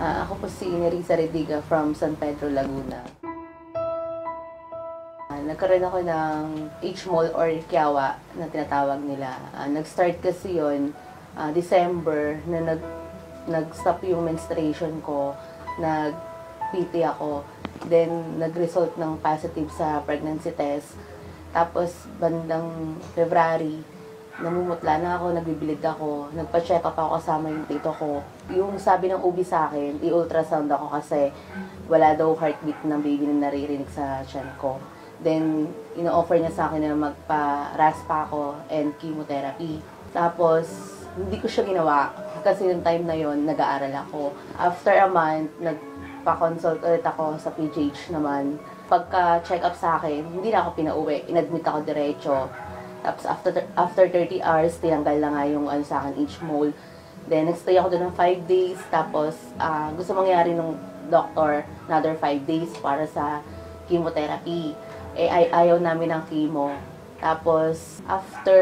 Ako po si Nerissa Rediga from San Pedro, Laguna. Nagkaroon ako ng H-mole or Kiawa na tinatawag nila. Nag-start kasi yun December na nag-stop yung menstruation ko, nag-PT ako, then nag-result ng positive sa pregnancy test. Tapos bandang February, namumutla na ako, nagbibilid ako, nagpa-check up ako kasama yung tito ko. Yung sabi ng OB sa akin, i-ultrasound ako kasi wala daw heartbeat ng baby na naririnig sa tiyan ko. Then, ino-offer niya sa akin na magpa-RASPA ako and chemotherapy. Tapos, hindi ko siya ginawa kasi yung time na yon nag-aaral ako. After a month, nagpa-consult ulit ako sa PGH naman. Pagka-check up sa akin, hindi na ako pinauwi. Inadmit ako diretso. Tapos after 30 hours, tinanggal na nga yung sa akin H-mole. Then nagstay ako doon ng 5 days. Tapos gusto mangyari ng doctor another 5 days para sa chemotherapy. Ayaw namin ng chemo. Tapos after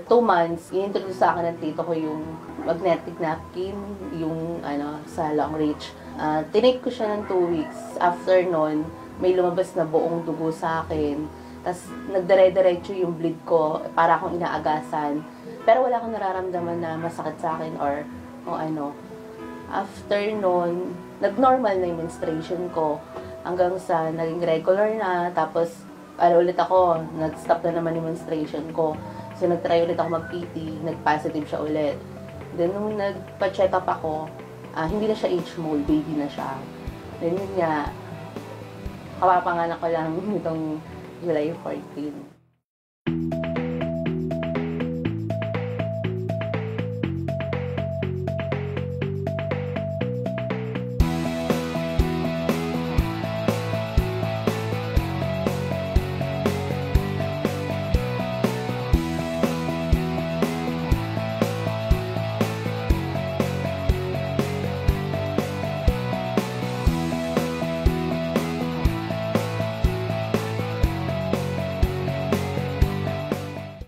2 months, i-introduce sa akin ng tito ko yung magnetic napkin, yung sa long reach. Tinake ko siya ng 2 weeks. After nun, may lumabas na buong dugo sa akin. Tapos, nagdire-diretso yung bleed ko, para akong inaagasan. Pero wala akong nararamdaman na masakit sa akin or kung ano. After nun, nag-normal na yung menstruation ko. Hanggang sa naging regular na. Tapos, ulit ako, nag-stop na naman yung menstruation ko. So, nag-try ulit ako mag-PT, nag-positive siya ulit. Then, nung nagpa-check up ako, hindi na siya H-mole, baby na siya. Then, yun nga, kapapanganak ko lang nitong July 14.